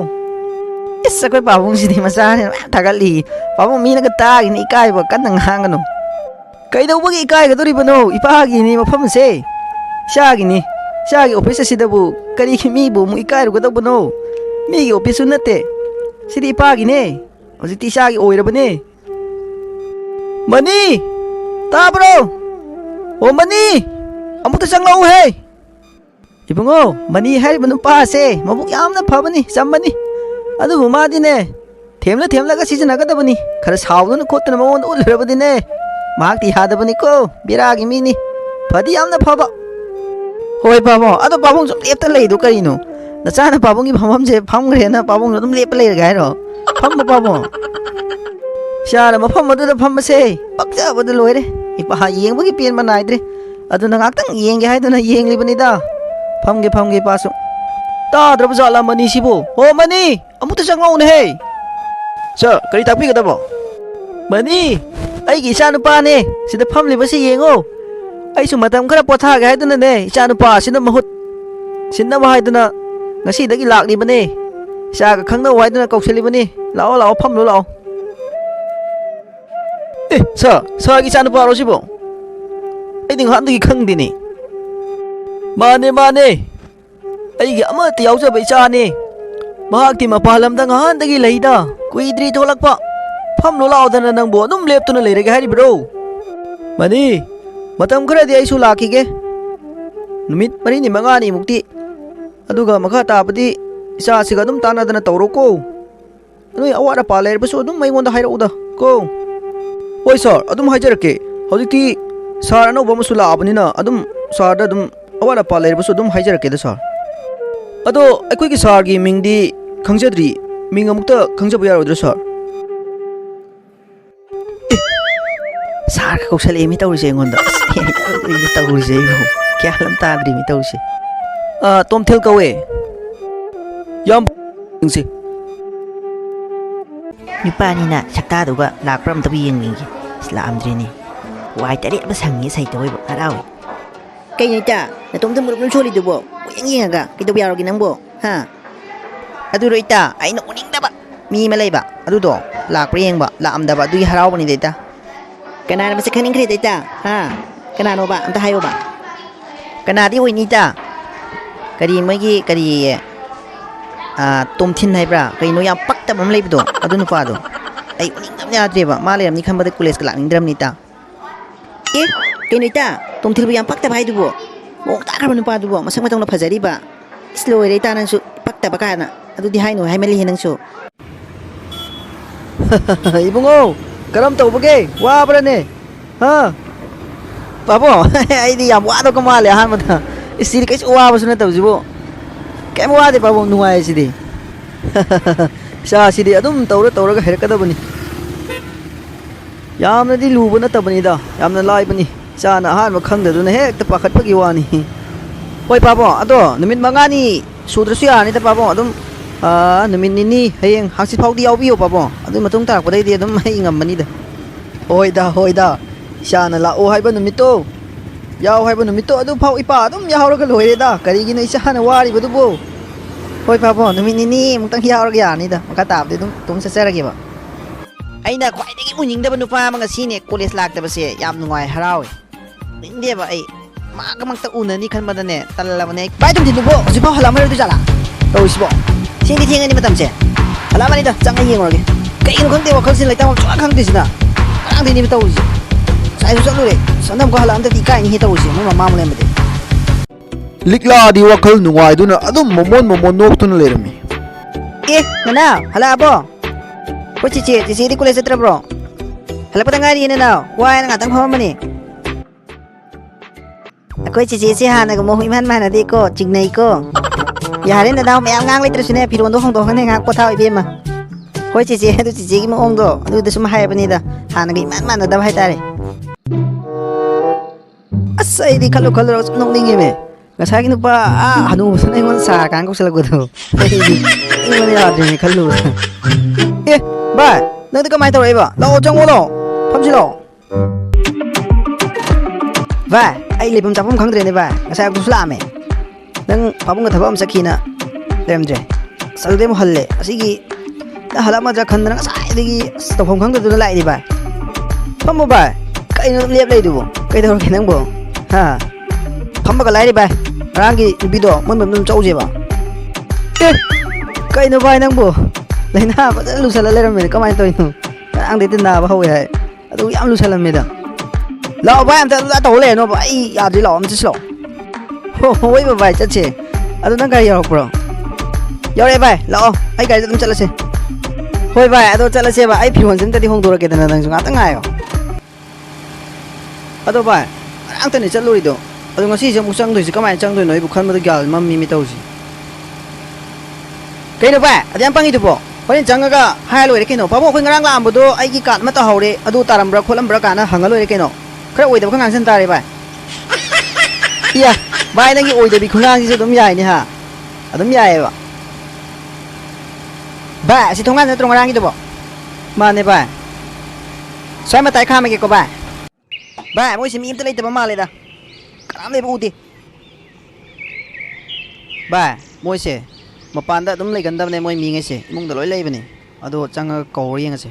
ꯏꯁ ꯑꯩꯈꯣꯏ ꯄꯥꯕꯨꯡꯁꯤꯗꯤ ꯃꯆꯥꯅꯤꯅ ꯃꯌꯥꯝ ꯊꯥꯒꯠꯂꯤ ꯄꯥꯕꯨꯡ ꯃꯤꯅꯒ ꯇꯥꯒꯤꯅꯤ ꯏꯀꯥꯏꯕ ꯀꯟꯅ ꯉꯥꯡꯒꯅꯨ ꯀꯩꯗꯧꯕꯒꯤ ꯏꯀꯥꯏꯒꯗꯣꯔꯤꯕꯅꯣ ꯏꯄꯥꯒꯤꯅꯤ ꯃꯐꯝꯁꯦ ꯏꯆꯥꯒꯤꯅꯤ ꯏꯆꯥꯒꯤ ꯑꯣꯐꯤꯁ ꯑꯁꯤꯗꯕꯨ ꯀꯔꯤꯒꯤ ꯃꯤꯕꯨ ꯑꯃꯨꯛ ꯏꯀꯥꯏꯔꯨꯒꯗꯧꯕꯅꯣ ꯃꯤꯒꯤ ꯑꯣꯐꯤꯁꯁꯨ ꯅꯠꯇꯦ ꯁꯤꯗꯤ ꯏꯄꯥꯒꯤꯅꯦ ꯍꯧꯖꯤꯛꯇꯤ ꯏꯆꯥꯒꯤ ꯑꯣꯏꯔꯕꯅꯦ ꯃꯅꯤ ꯇꯥꯕ꯭ꯔꯣ ꯑꯣ ꯃꯅꯤ ꯑꯃꯨꯛꯇ ꯆꯪꯂꯛꯎꯍꯦ ꯏꯕꯨꯡꯉꯣ ꯃꯅꯤ ꯍꯥꯏꯔꯤꯕ ꯅꯨꯄꯥꯁꯦ ꯃꯕꯨꯛ ꯌꯥꯝꯅ ꯐꯕꯅꯤ ꯆꯝꯕꯅꯤ ꯑꯗꯨꯕꯨ ꯃꯥꯗꯤꯅꯦ ꯊꯦꯝꯂꯒ ꯁꯤꯖꯤꯟꯅꯒꯗꯕꯅꯤ ꯈꯔ ꯁꯥꯎꯗꯨꯅ ꯈꯣꯠꯇꯨꯅ ꯃꯉꯣꯟꯗ ꯎꯠꯂꯨꯔꯕꯗꯤꯅꯦ ꯃꯍꯥꯛꯇꯤ ꯌꯥꯗꯕꯅꯤꯀꯣ ꯕꯦꯔꯥꯒꯤ ꯃꯤꯅꯤ ꯐꯗꯤ ꯌꯥꯝꯅ ꯐꯕ ꯍꯣꯏ ꯄꯥꯕꯨꯡ ꯑꯗꯣ ꯄꯥꯕꯨꯡ ꯁꯨꯝ ꯂꯦꯞꯇ ꯂꯩꯗꯣ ꯀꯔꯤꯅꯣ ꯅꯆꯥꯅ ꯄꯥꯕꯨꯡꯒꯤ ꯐꯝꯐꯝꯁꯦ ꯐꯝꯈ꯭ꯔꯦꯅ ꯄꯥꯕꯨꯡꯁꯨ ꯑꯗꯨꯝ ꯂꯦꯞꯄ ꯂꯩꯔꯒꯦ ꯍꯥꯏꯔꯣ ꯐꯝꯕ ꯄꯥꯕꯨꯡ ꯏꯆꯥꯅ ꯃꯐꯝ ꯑꯗꯨꯗ ꯐꯝꯕꯁꯦ ꯄꯛꯆꯕꯗ ꯂꯣꯏꯔꯦ ꯏꯄꯥ ꯌꯦꯡꯕꯒꯤ ꯄꯦꯟꯕ ꯅꯥꯏꯗ꯭ꯔꯦ ꯑꯗꯨꯅ ꯉꯥꯛꯇꯪ ꯌꯦꯡꯒꯦ ꯍꯥꯏꯗꯨꯅ ꯌꯦꯡꯂꯤꯕꯅꯤꯗ ꯐꯝꯒꯦ ꯏꯄꯥꯁꯨ ꯇꯥꯗ꯭ꯔꯕ ꯖꯥꯠꯂꯥ ꯃꯅꯤꯁꯤꯕꯨ ꯍꯣ ꯃꯅꯤ ꯑꯃꯨꯛꯇ ꯆꯪꯉꯛꯎꯅꯦꯍꯦ ꯁꯥꯔ ꯀꯔꯤ ꯇꯥꯛꯄꯤꯒꯗꯕ ꯃꯅꯤ ꯑꯩꯒꯤ ꯏꯆꯥ ꯅꯨꯄꯥꯅꯦ ꯁꯤꯗ ꯐꯝꯂꯤꯕꯁꯤ ꯌꯦꯡꯉꯣ ꯑꯩꯁꯨ ꯃꯇꯝ ꯈꯔ ꯄꯣꯊꯥꯒꯦ ꯍꯥꯏꯗꯨꯅꯅꯦ ꯏꯆꯥ ꯅꯨꯄꯥ ꯑꯁꯤꯅ ꯃꯍꯨꯠ ꯁꯤꯟꯅꯕ ꯍꯥꯏꯗꯨꯅ ꯉꯁꯤꯗꯒꯤ ꯂꯥꯛꯂꯤꯕꯅꯦ ꯏꯆꯥꯒ ꯈꯪꯅꯧ ꯍꯥꯏꯗꯨꯅ ꯀꯧꯁꯤꯜꯂꯤꯕꯅꯤ ꯂꯥꯛꯑꯣ ꯐꯝꯂꯨ ꯂꯥꯛꯑꯣ ꯁꯥꯔꯒꯤ ꯏꯆꯥ ꯅꯨꯄꯥꯔꯣ ꯁꯤꯕꯣ ꯑꯩꯗꯤ ꯉꯍꯥꯟꯗꯒꯤ ꯈꯪꯗꯦꯅꯦ ꯃꯥꯅꯦ ꯑꯩꯒꯤ ꯑꯃꯠꯇ ꯌꯥꯎꯖꯕ ꯏꯆꯥꯅꯦ ꯃꯍꯥꯛꯇꯤ ꯃꯄꯥꯟ ꯂꯝꯗ ꯉꯍꯥꯟꯗꯒꯤ ꯂꯩꯗ ꯀꯨꯏꯗ꯭ꯔꯤ ꯊꯣꯛꯂꯛꯄ ꯐꯝꯂꯨ ꯂꯥꯛꯑꯣꯗꯅ ꯅꯪꯕꯨ ꯑꯗꯨꯝ ꯂꯦꯞꯇꯨꯅ ꯂꯩꯔꯒꯦ ꯍꯥꯏꯔꯤꯕ꯭ꯔꯣ ꯃꯅꯤ ꯃꯇꯝ ꯈꯔꯗꯤ ꯑꯩꯁꯨ ꯂꯥꯛꯈꯤꯒꯦ ꯅꯨꯃꯤꯠ 4ꯅꯤ 5ꯅꯤꯃꯨꯛꯇꯤ ꯑꯗꯨꯒ ꯃꯈꯥ ꯇꯥꯕꯗꯤ ꯏꯆꯥꯁꯤꯒ ꯑꯗꯨꯝ ꯇꯥꯟꯅꯗꯅ ꯇꯧꯔꯣꯀꯣ ꯅꯣꯏ ꯑꯋꯥꯠ ꯑꯄꯥ ꯂꯩꯔꯕꯁꯨ ꯑꯗꯨꯝ ꯑꯩꯉꯣꯟꯗ ꯍꯥꯏꯔꯛꯎꯗ ꯀꯣ ꯍꯣꯏ ꯁꯥꯔ ꯑꯗꯨꯝ ꯍꯥꯏꯖꯔꯛꯀꯦ ꯍꯧꯖꯤꯛꯇꯤ ꯁꯥꯔ ꯑꯅꯧꯕ ꯑꯃꯁꯨ ꯂꯥꯛꯑꯕꯅꯤꯅ ꯑꯗꯨꯝ ꯁꯥꯔꯗ ꯑꯗꯨꯝ ꯑꯋꯥꯠ ꯑꯄꯥ ꯂꯩꯔꯕꯁꯨ ꯑꯗꯨꯝ ꯍꯥꯏꯖꯔꯛꯀꯦꯗ ꯁꯥꯔ ꯑꯗꯣ ꯑꯩꯈꯣꯏꯒꯤ ꯁꯥꯔꯒꯤ ꯃꯤꯡꯗꯤ ꯈꯪꯖꯗ꯭ꯔꯤ ꯃꯤꯡ ꯑꯃꯨꯛꯇ ꯈꯪꯖꯕ ꯌꯥꯔꯣꯏꯗ꯭ꯔꯣ ꯁꯥꯔ ꯁꯥꯔꯒ ꯀꯧꯁꯜꯂꯛꯑꯦ ꯃꯤ ꯇꯧꯔꯤꯁꯦ ꯑꯩꯉꯣꯟꯗ ꯇꯧꯔꯤꯁꯦ ꯑꯩꯕꯨ ꯒ꯭ꯌꯥꯟ ꯑꯃ ꯇꯥꯗ꯭ꯔꯤ ꯃꯤ ꯇꯧꯔꯤꯁꯦ ꯇꯣꯝꯊꯤꯜ ꯀꯧꯋꯦ ꯌꯥꯝ ꯁꯤ ꯅꯨꯄꯥꯅꯤꯅ ꯁꯛꯇꯥꯗꯨꯒ ꯂꯥꯛꯄ꯭ꯔꯥ ꯑꯝꯇꯕꯨ ꯌꯦꯡꯅꯤꯡꯒꯦ ꯂꯥꯛꯑꯝꯗ꯭ꯔꯤꯅꯦ ꯋꯥꯏ ꯇꯔꯦꯠ ꯑꯃ ꯁꯪꯉꯦ ꯁꯩꯇꯧꯏꯕ ꯍꯔꯥꯎꯏ ꯀꯩꯅꯣ ꯏꯇꯥ ꯅꯇꯣꯝꯇ ꯃꯨꯔꯨꯞ ꯁꯣꯜꯂꯤꯗꯨꯕꯣ ꯌꯦꯡꯉꯒ ꯀꯩꯗꯧꯕ ꯌꯥꯎꯔꯒꯦ ꯅꯪꯕꯣ ꯍꯥ ꯑꯗꯨꯔꯣ ꯏꯇꯥ ꯑꯩꯅ ꯎꯅꯤꯡꯗꯕ ꯃꯤ ꯑꯃ ꯂꯩꯕ ꯑꯗꯨꯗꯣ ꯂꯥꯛꯄ꯭ꯔꯥ ꯌꯦꯡꯕ ꯂꯥꯛꯑꯝꯗꯕ ꯑꯗꯨꯒꯤ ꯍꯔꯥꯎꯕꯅꯤꯗ ꯏꯇꯥ ꯀꯅꯥꯅ ꯃꯁꯛ ꯈꯪꯅꯤꯡꯈ꯭ꯔꯦꯗ ꯏꯇꯥ ꯍꯥ ꯀꯅꯥꯅꯣꯕ ꯑꯝꯇ ꯍꯥꯏꯌꯣꯕ ꯀꯅꯥꯗꯤ ꯑꯣꯏꯅꯤ ꯏꯇꯥ ꯃꯣꯏꯒꯤ ꯇꯣꯝꯊꯤꯟ ꯍꯥꯏꯕ꯭ꯔꯥ ꯀꯩꯅꯣ ꯌꯥꯝ ꯄꯛꯇꯕ ꯑꯃ ꯂꯩꯕꯗꯣ ꯑꯗꯨ ꯅꯨꯄꯥꯗꯣ ꯑꯩ ꯎꯅꯤꯡꯗꯕ ꯌꯥꯗ꯭ꯔꯦꯕ ꯃꯥ ꯂꯩꯔꯝꯅꯤ ꯈꯟꯕꯗ ꯀꯣꯂꯦꯖꯀ ꯂꯥꯛꯅꯤꯡꯗ꯭ꯔꯕꯅꯤ ꯏꯇꯥ ꯀꯩꯅꯣ ꯏꯇꯥ ꯇꯣꯝꯊꯤꯜꯕꯨ ꯌꯥꯝ ꯄꯛꯇꯕ ꯍꯥꯏꯗꯨꯕꯨ ꯃꯑꯣꯡ ꯇꯥꯈ꯭ꯔꯕ ꯅꯨꯄꯥꯗꯨꯕꯨ ꯃꯁꯛ ꯃꯇꯧꯅ ꯐꯖꯔꯤꯕ ꯏꯁ ꯂꯣꯏꯔꯦ ꯏꯇꯥ ꯅꯪꯁꯨ ꯄꯛꯇꯕ ꯀꯥꯏꯅ ꯑꯗꯨꯗꯤ ꯍꯥꯏꯅꯨ ꯍꯥꯏꯃꯜꯂꯤꯍꯦ ꯅꯪꯁꯨ ꯏꯕꯨꯡꯉꯣ ꯀꯔꯝ ꯇꯧꯕꯒꯦ ꯋꯥꯕ꯭ꯔꯅꯦ ꯍꯥ ꯄꯥꯕꯨꯡ ꯑꯩꯗꯤ ꯌꯥꯝ ꯋꯥꯗꯧꯒ ꯃꯥꯜꯂꯦ ꯑꯍꯥꯟꯕꯗ ꯁꯤꯗꯤ ꯀꯩꯁꯨ ꯋꯥꯕꯁꯨ ꯅꯠꯇꯕꯁꯤꯕꯨ ꯀꯩꯝ ꯋꯥꯗꯦ ꯄꯥꯕꯨꯡ ꯅꯨꯡꯉꯥꯏ ꯁꯤꯗꯤ ꯏꯆꯥꯁꯤꯗꯤ ꯑꯗꯨꯝ ꯇꯧꯔꯒ ꯍꯩꯔꯛꯀꯗꯕꯅꯤ ꯌꯥꯝꯅꯗꯤ ꯂꯨꯕ ꯅꯠꯇꯕꯅꯤꯗ ꯌꯥꯝꯅ ꯂꯥꯏꯕꯅꯤ ꯏꯆꯥꯅ ꯑꯍꯥꯟꯕ ꯈꯪꯗꯗꯨꯅ ꯍꯦꯛꯇ ꯄꯥꯈꯠꯄꯒꯤ ꯋꯥꯅꯤ ꯍꯣꯏ ꯄꯥꯕꯨꯡ ꯑꯗꯣ ꯅꯨꯃꯤꯠ 5ꯅꯤ ꯁꯨꯗ꯭ꯔꯁꯨ ꯌꯥꯔꯅꯤꯗ ꯄꯥꯕꯨꯡ ꯑꯗꯨꯝ ꯅꯨꯃꯤꯠ 2 ꯍꯌꯦꯡ ꯍꯥꯡꯆꯤꯠ ꯐꯥꯎꯗꯤ ꯌꯥꯎꯕꯤꯌꯣ ꯄꯥꯕꯨꯡ ꯑꯗꯨꯒꯤ ꯃꯇꯨꯡ ꯇꯥꯔꯛꯄꯗꯩꯗꯤ ꯑꯗꯨꯝ ꯑꯩ ꯉꯝꯃꯅꯤꯗ ꯍꯣꯏꯗ ꯏꯆꯥꯅ ꯂꯥꯛꯑꯣ ꯍꯥꯏꯕ ꯅꯨꯃꯤꯠꯇꯣ ꯌꯥꯎ ꯍꯥꯏꯕ ꯅꯨꯃꯤꯠꯇꯣ ꯑꯗꯨꯐꯥꯎ ꯏꯄꯥ ꯑꯗꯨꯝ ꯌꯥꯎꯔꯒ ꯂꯣꯏꯔꯦꯗ ꯀꯔꯤꯒꯤꯅꯣ ꯏꯆꯥꯅ ꯋꯥꯔꯤꯕꯗꯨꯕꯨ ꯍꯣꯏ ꯄꯥꯕꯨꯡ ꯅꯨꯃꯤꯠ 2 ꯑꯃꯨꯛꯇꯪ ꯌꯥꯎꯔꯒ ꯌꯥꯔꯅꯤꯗ ꯃꯈꯥ ꯇꯥꯕꯗꯤ ꯑꯗꯨꯝ ꯆꯠꯆꯔꯒꯦꯕ ꯑꯩꯅ ꯈ꯭ꯋꯥꯏꯗꯒꯤ ꯎꯅꯤꯡꯗꯕ ꯅꯨꯄꯥ ꯑꯃ ꯉꯁꯤꯅꯦ ꯀꯣꯂꯦꯖ ꯂꯥꯛꯇꯕꯁꯦ ꯌꯥꯝ ꯅꯨꯡꯉꯥꯏ ꯍꯔꯥꯎꯋꯦ ꯎꯅꯤꯡꯗꯦꯕ ꯑꯩ ꯃꯥꯒꯃꯛꯇ ꯎꯅꯅꯤ ꯈꯟꯕꯗꯅꯦ ꯇꯜꯂꯕꯅꯦ ꯚꯥꯏ ꯇꯣꯝꯊꯤꯟꯗꯨꯕꯣ ꯍꯧꯖꯤꯛꯐꯥꯎ ꯍꯜꯂꯛꯑꯝꯃꯔꯣꯏꯗꯣꯏ ꯖꯥꯠꯂꯥ ꯇꯧꯔꯤꯁꯤꯕꯣ ꯊꯦꯡꯗꯤ ꯊꯦꯡꯉꯅꯤ ꯃꯇꯝꯁꯦ ꯍꯜꯂꯛꯑꯝꯃꯅꯤꯗ ꯆꯪꯉ ꯌꯦꯡꯉꯨꯔꯒꯦ ꯀꯩꯒꯤꯅꯣ ꯈꯪꯗꯦ ꯋꯥꯈꯜꯁꯦ ꯂꯩꯇꯥꯐꯝ ꯁꯨꯡꯈꯪ ꯈꯪꯗꯦꯁꯤꯅ ꯉꯔꯥꯡꯗꯩꯅꯦꯕ ꯇꯧꯔꯤꯁꯦ ꯉꯁꯥꯏꯁꯨ ꯆꯠꯂꯨꯔꯦ ꯁꯟꯗꯝꯀ ꯍꯜꯂꯛꯑꯝꯗꯗꯤ ꯏꯀꯥꯏꯅꯤꯍꯦ ꯇꯧꯔꯤꯁꯦ ꯃꯣꯏ ꯃꯃꯥ ꯑꯃ ꯂꯩꯔꯝꯕꯗꯤ ꯂꯤꯛꯂꯥꯗꯤ ꯋꯥꯈꯜ ꯅꯨꯡꯉꯥꯏꯗꯨꯅ ꯑꯗꯨꯝ ꯃꯣꯃꯣꯟ ꯅꯣꯛꯇꯨꯅ ꯂꯩꯔꯝꯃꯤ ꯅꯅꯥꯎ ꯍꯜꯂꯛꯑꯕꯣ ꯑꯩꯈꯣꯏ ꯆꯤꯆꯦꯗꯤ ꯀꯣꯂꯦꯖ ꯆꯠꯇ꯭ꯔꯕ꯭ꯔꯣ ꯍꯜꯂꯛꯄꯗ ꯉꯥꯏꯔꯤꯌꯦ ꯅꯅꯥꯎ ꯋꯥꯏꯅ ꯉꯥꯛꯇꯪ ꯐꯝꯃꯝꯕꯅꯤ ꯑꯩꯈꯣꯏ ꯆꯤꯆꯦꯁꯦ ꯍꯥꯟꯅꯒ ꯃꯑꯣꯡ ꯏꯃꯥꯟ ꯃꯥꯟꯅꯗꯦꯀꯣ ꯆꯤꯡꯅꯩꯀꯣ ꯌꯥꯔꯦ ꯅꯅꯥꯎ ꯃꯌꯥꯝ ꯉꯥꯡ ꯂꯩꯇ꯭ꯔꯁꯨꯅꯦ ꯐꯤꯔꯣꯟꯗꯣ ꯍꯣꯡꯗꯣꯛꯑꯒꯅꯦ ꯉꯥꯏꯍꯥꯛ ꯄꯣꯊꯥꯎ ꯏꯕꯦꯝꯃ ꯍꯣꯏ ꯆꯤꯆꯦ ꯑꯗꯨ ꯆꯤꯆꯦꯒꯤ ꯃꯑꯣꯡꯗꯣ ꯑꯗꯨꯗ ꯁꯨꯝ ꯍꯥꯏꯕꯅꯤꯗ ꯍꯥꯟꯅꯒ ꯏꯃꯥꯟ ꯃꯥꯟꯅꯗꯕ ꯍꯥꯏꯇꯥꯔꯦ ꯑꯁ ꯑꯩꯗꯤ ꯈꯜꯂꯨꯔꯒ ꯁꯨꯝ ꯅꯣꯛꯅꯤꯡꯉꯦꯃꯦ ꯉꯁꯥꯏꯒꯤ ꯅꯨꯄꯥ ꯍꯅꯨꯕꯗꯨꯅ ꯑꯩꯉꯣꯟꯗ ꯁꯥꯔꯀꯥꯟ ꯀꯧꯁꯤꯜꯂꯛꯄꯗꯣ ꯑꯩꯗꯤ ꯑꯩꯉꯣꯟꯗ ꯌꯥꯗ꯭ꯔꯤꯅꯦ ꯈꯜꯂꯨꯕꯗ ꯚꯥꯏ ꯅꯪꯗꯤ ꯀꯃꯥꯏꯅ ꯇꯧꯔꯛꯏꯕ ꯂꯥꯛꯑꯣ ꯆꯪꯉꯣ ꯂꯥꯛꯑꯣ ꯐꯝꯁꯤ ꯂꯥꯛꯑꯣ Vai, ai lipam chapum khangdre ne vai. Ngasai aku sulame. Nang pabung ga thabam sakhina. Lemje. Salde mo halle. Asigi na halama ja khandana ngasai digi tofam khangda du lai di vai. Pamo vai. Kai no lep lai du bo. Kai dor ke nang bo. Ha. Pamba ga lai di vai. Rangi bido mon mon chau je ba. Kai no vai nang bo. Lai na ba lu sala le ram me kamai toy no. Ang de tin na ba hoye hai. Adu yam lu sala me da. Lão vai am ta tàu lên nó vậy à đi lão am chứ lão ôi bà vai chết chết à tôi đang cái gì bro giờ đây vai lão ai cái tôi chạy là xe thôi vai à tôi chạy là xe và ai phi hoàn sinh ta đi không đồ ra cái thằng chúng ta ngay à tôi vai anh ta này chạy lui đi đâu à tôi ngay xem một sang thôi chỉ có mai sang thôi nói bukan mà tôi gạo mà mi tao gì cái đó vai à em băng đi được bộ phải chẳng cái hai lối cái nó phải bộ khuyên ngang làm bộ đó ai cái cạn mà tao hậu đấy à tôi taram bra kholam bra cả hàng lối cái nó khá ôi đập khang ngang tare vai iya vai nang ôi đập bị khang ngang gì dum yai ni ha dum yai ba ba si thong ngang trong rang gitu bo ma ne ba sai ma tai kha me ke ko ba moi si mi im te lai te ma le da kam le bu ti ba moi se ma pan da dum lai gan da ne moi mi ngai se mung da loi lai ba ni ado chang ko ri ngai se